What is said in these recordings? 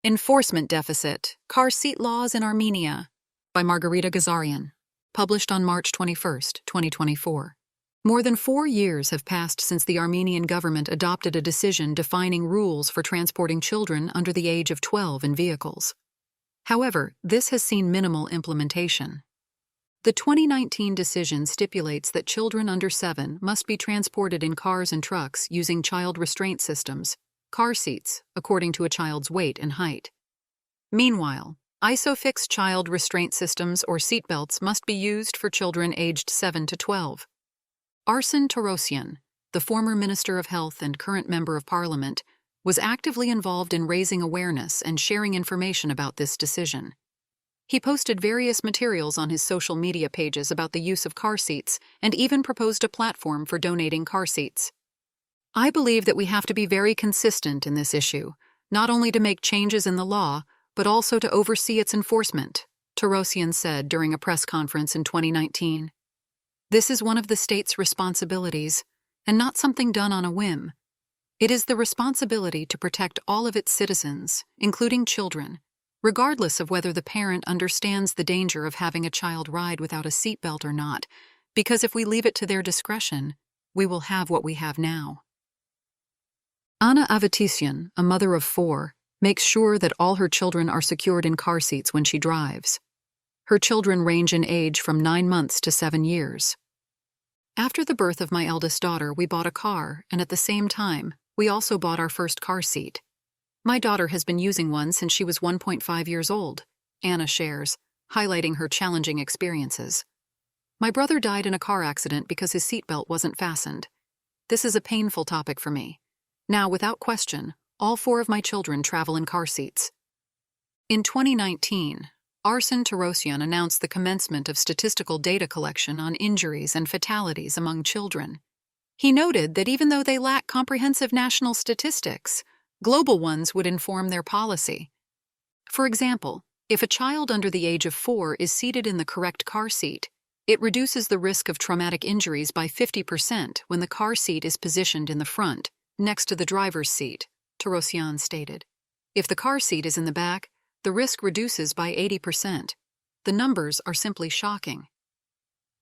Enforcement Deficit, Car Seat Laws in Armenia, by Margarita Ghazaryan, published on March 21, 2024. More than 4 years have passed since the Armenian government adopted a decision defining rules for transporting children under the age of 12 in vehicles. However, this has seen minimal implementation. The 2019 decision stipulates that children under 7 must be transported in cars and trucks using child restraint systems, car seats, according to a child's weight and height. Meanwhile, ISOFIX child restraint systems or seatbelts must be used for children aged 7 to 12. Arsen Torosyan, the former Minister of Health and current Member of Parliament, was actively involved in raising awareness and sharing information about this decision. He posted various materials on his social media pages about the use of car seats and even proposed a platform for donating car seats. I believe that we have to be very consistent in this issue, not only to make changes in the law, but also to oversee its enforcement, Torosyan said during a press conference in 2019. This is one of the state's responsibilities, and not something done on a whim. It is the responsibility to protect all of its citizens, including children, regardless of whether the parent understands the danger of having a child ride without a seatbelt or not, because if we leave it to their discretion, we will have what we have now. Anna Avatisyan, a mother of 4, makes sure that all her children are secured in car seats when she drives. Her children range in age from 9 months to 7 years. After the birth of my eldest daughter, we bought a car, and at the same time, we also bought our first car seat. My daughter has been using one since she was 1.5 years old, Anna shares, highlighting her challenging experiences. My brother died in a car accident because his seatbelt wasn't fastened. This is a painful topic for me. Now, without question, all 4 of my children travel in car seats. In 2019, Arsen Torosyan announced the commencement of statistical data collection on injuries and fatalities among children. He noted that even though they lack comprehensive national statistics, global ones would inform their policy. For example, if a child under the age of 4 is seated in the correct car seat, it reduces the risk of traumatic injuries by 50% when the car seat is positioned in the front, next to the driver's seat, Torosyan stated. If the car seat is in the back, the risk reduces by 80%. The numbers are simply shocking.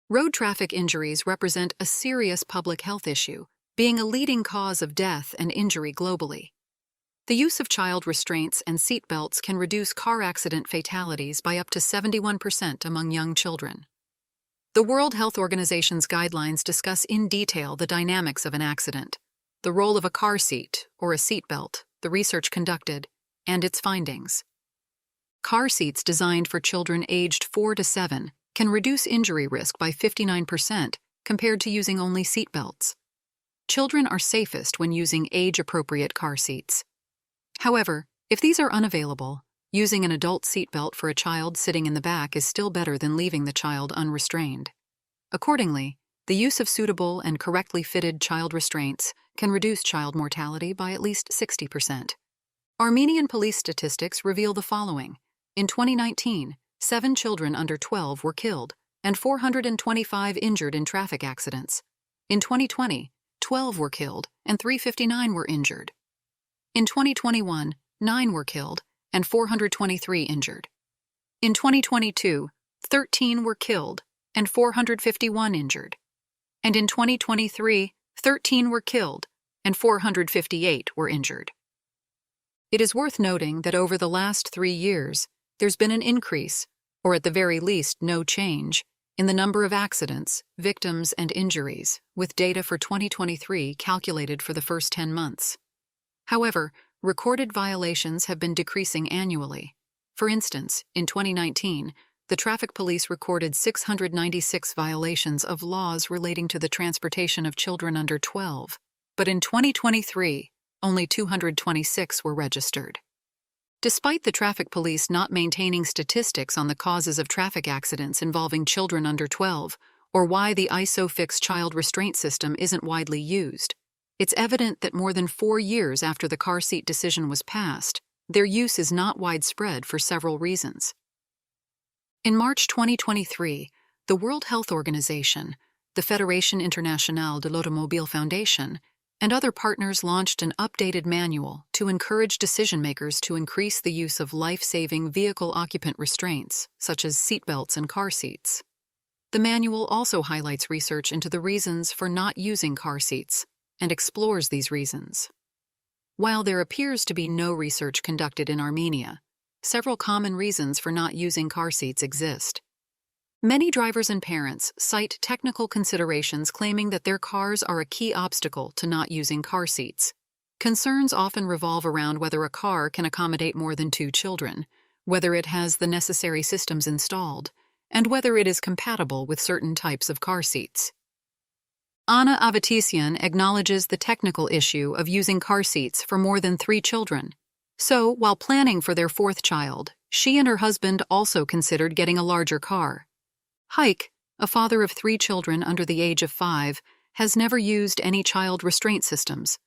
Road traffic injuries represent a serious public health issue, being a leading cause of death and injury globally. The use of child restraints and seat belts can reduce car accident fatalities by up to 71% among young children. The World Health Organization's guidelines discuss in detail the dynamics of an accident, the role of a car seat or a seat belt, the research conducted, and its findings. Car seats designed for children aged 4 to 7 can reduce injury risk by 59% compared to using only seat belts. Children are safest when using age-appropriate car seats. However, if these are unavailable, using an adult seat belt for a child sitting in the back is still better than leaving the child unrestrained. Accordingly, the use of suitable and correctly fitted child restraints can reduce child mortality by at least 60%. Armenian police statistics reveal the following. In 2019, 7 children under 12 were killed and 425 injured in traffic accidents. In 2020, 12 were killed and 359 were injured. In 2021, 9 were killed and 423 injured. In 2022, 13 were killed and 451 injured. And in 2023, 13 were killed and 458 were injured. It is worth noting that over the last 3 years, there's been an increase, or at the very least no change, in the number of accidents, victims, and injuries, with data for 2023 calculated for the first 10 months. However, recorded violations have been decreasing annually. For instance, in 2019, the traffic police recorded 696 violations of laws relating to the transportation of children under 12, but in 2023, only 226 were registered. Despite the traffic police not maintaining statistics on the causes of traffic accidents involving children under 12, or why the ISOFIX child restraint system isn't widely used, it's evident that more than 4 years after the car seat decision was passed, their use is not widespread for several reasons. In March 2023, the World Health Organization, the Fédération Internationale de l'Automobile Foundation, and other partners launched an updated manual to encourage decision-makers to increase the use of life-saving vehicle occupant restraints, such as seatbelts and car seats. The manual also highlights research into the reasons for not using car seats and explores these reasons. While there appears to be no research conducted in Armenia, several common reasons for not using car seats exist. Many drivers and parents cite technical considerations claiming that their cars are a key obstacle to not using car seats. Concerns often revolve around whether a car can accommodate more than 2 children, whether it has the necessary systems installed, and whether it is compatible with certain types of car seats. Anna Avatisyan acknowledges the technical issue of using car seats for more than 3 children. So, while planning for their 4th child, she and her husband also considered getting a larger car. Haik, a father of 3 children under the age of 5, has never used any child restraint systems.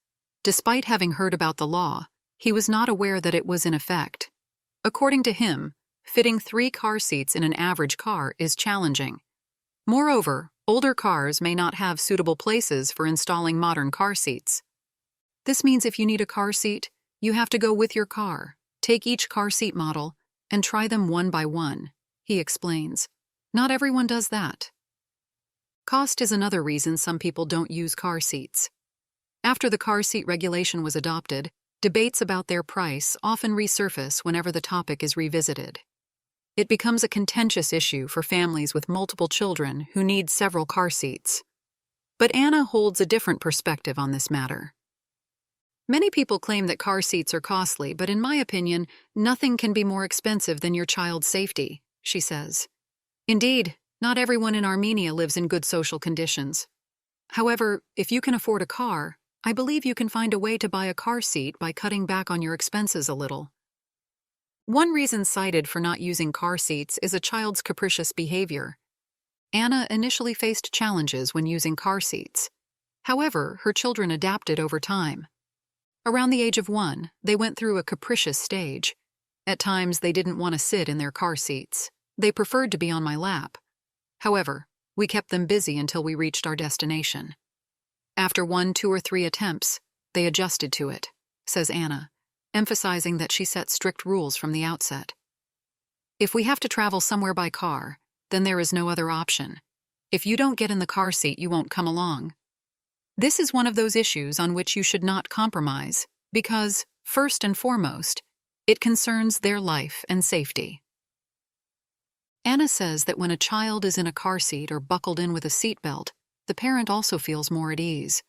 Despite having heard about the law, he was not aware that it was in effect. According to him, fitting 3 car seats in an average car is challenging. Moreover, older cars may not have suitable places for installing modern car seats. This means if you need a car seat, you have to go with your car, take each car seat model, and try them one by one, he explains. Not everyone does that. Cost is another reason some people don't use car seats. After the car seat regulation was adopted, debates about their price often resurface whenever the topic is revisited. It becomes a contentious issue for families with multiple children who need several car seats. But Anna holds a different perspective on this matter. Many people claim that car seats are costly, but in my opinion, nothing can be more expensive than your child's safety, she says. Indeed, not everyone in Armenia lives in good social conditions. However, if you can afford a car, I believe you can find a way to buy a car seat by cutting back on your expenses a little. One reason cited for not using car seats is a child's capricious behavior. Anna initially faced challenges when using car seats. However, her children adapted over time. Around the age of 1, they went through a capricious stage. At times, they didn't want to sit in their car seats. They preferred to be on my lap. However, we kept them busy until we reached our destination. After 1, 2, or 3 attempts, they adjusted to it, says Anna, emphasizing that she set strict rules from the outset. If we have to travel somewhere by car, then there is no other option. If you don't get in the car seat, you won't come along. This is one of those issues on which you should not compromise, because, first and foremost, it concerns their life and safety. Anna says that when a child is in a car seat or buckled in with a seatbelt, the parent also feels more at ease.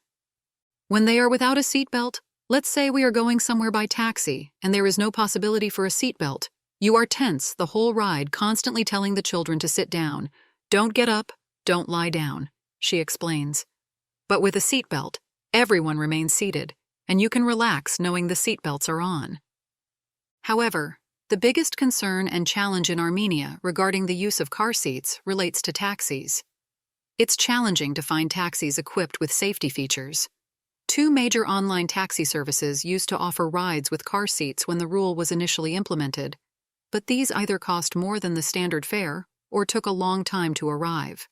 When they are without a seatbelt, let's say we are going somewhere by taxi and there is no possibility for a seatbelt, you are tense the whole ride, constantly telling the children to sit down. Don't get up, don't lie down, she explains. But with a seatbelt, everyone remains seated, and you can relax knowing the seatbelts are on. However, the biggest concern and challenge in Armenia regarding the use of car seats relates to taxis. It's challenging to find taxis equipped with safety features. 2 major online taxi services used to offer rides with car seats when the rule was initially implemented, but these either cost more than the standard fare or took a long time to arrive.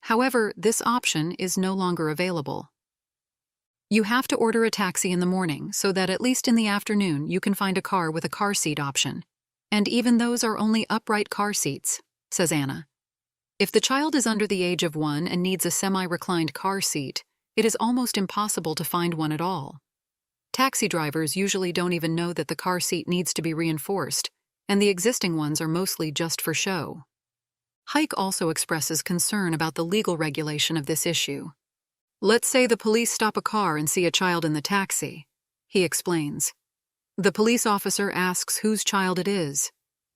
However, this option is no longer available. You have to order a taxi in the morning so that at least in the afternoon you can find a car with a car seat option. And even those are only upright car seats, says Anna. If the child is under the age of 1 and needs a semi-reclined car seat, it is almost impossible to find one at all. Taxi drivers usually don't even know that the car seat needs to be reinforced, and the existing ones are mostly just for show. Haik also expresses concern about the legal regulation of this issue. Let's say the police stop a car and see a child in the taxi, he explains. The police officer asks whose child it is.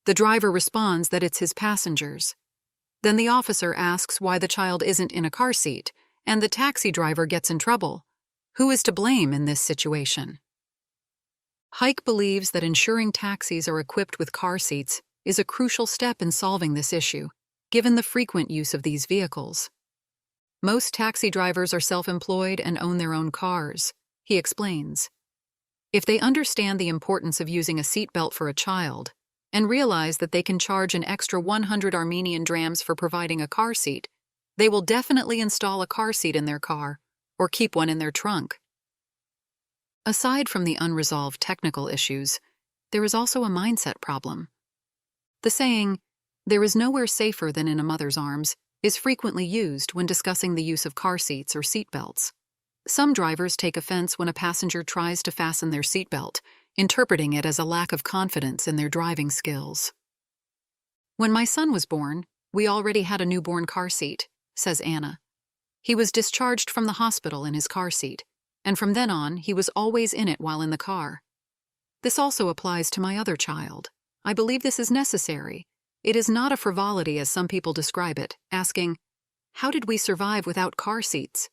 The driver responds that it's his passenger's. Then the officer asks why the child isn't in a car seat, and the taxi driver gets in trouble. Who is to blame in this situation? Haik believes that ensuring taxis are equipped with car seats is a crucial step in solving this issue, given the frequent use of these vehicles. Most taxi drivers are self-employed and own their own cars, he explains. If they understand the importance of using a seatbelt for a child and realize that they can charge an extra 100 Armenian drams for providing a car seat, they will definitely install a car seat in their car or keep one in their trunk. Aside from the unresolved technical issues, there is also a mindset problem. The saying, "There is nowhere safer than in a mother's arms," is frequently used when discussing the use of car seats or seat belts. Some drivers take offense when a passenger tries to fasten their seatbelt, interpreting it as a lack of confidence in their driving skills. "When my son was born, we already had a newborn car seat," says Anna. "He was discharged from the hospital in his car seat, and from then on, he was always in it while in the car. This also applies to my other child. I believe this is necessary. It is not a frivolity as some people describe it, asking, 'How did we survive without car seats?'"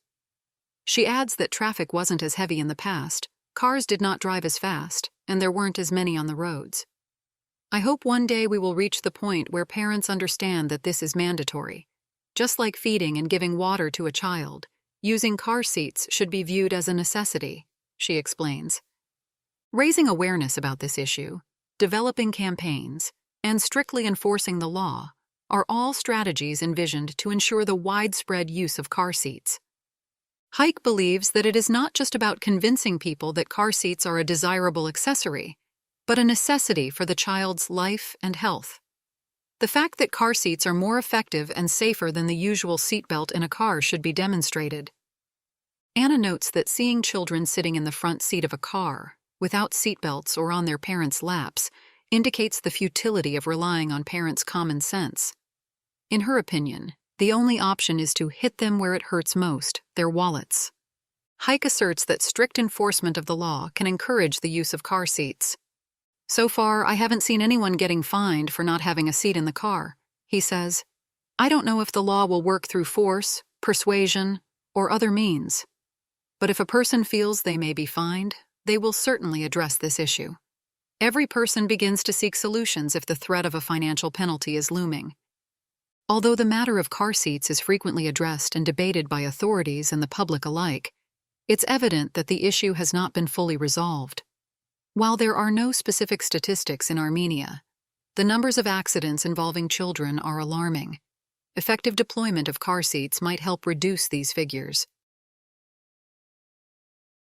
She adds that traffic wasn't as heavy in the past, cars did not drive as fast, and there weren't as many on the roads. "I hope one day we will reach the point where parents understand that this is mandatory. Just like feeding and giving water to a child, using car seats should be viewed as a necessity," she explains. Raising awareness about this issue, developing campaigns, and strictly enforcing the law are all strategies envisioned to ensure the widespread use of car seats. Hike believes that it is not just about convincing people that car seats are a desirable accessory, but a necessity for the child's life and health. The fact that car seats are more effective and safer than the usual seatbelt in a car should be demonstrated. Anna notes that seeing children sitting in the front seat of a car, without seatbelts or on their parents' laps, indicates the futility of relying on parents' common sense. In her opinion, the only option is to hit them where it hurts most, their wallets. Hike asserts that strict enforcement of the law can encourage the use of car seats. "So far, I haven't seen anyone getting fined for not having a seat in the car," he says. "I don't know if the law will work through force, persuasion, or other means. But if a person feels they may be fined, they will certainly address this issue. Every person begins to seek solutions if the threat of a financial penalty is looming." Although the matter of car seats is frequently addressed and debated by authorities and the public alike, it's evident that the issue has not been fully resolved. While there are no specific statistics in Armenia, the numbers of accidents involving children are alarming. Effective deployment of car seats might help reduce these figures.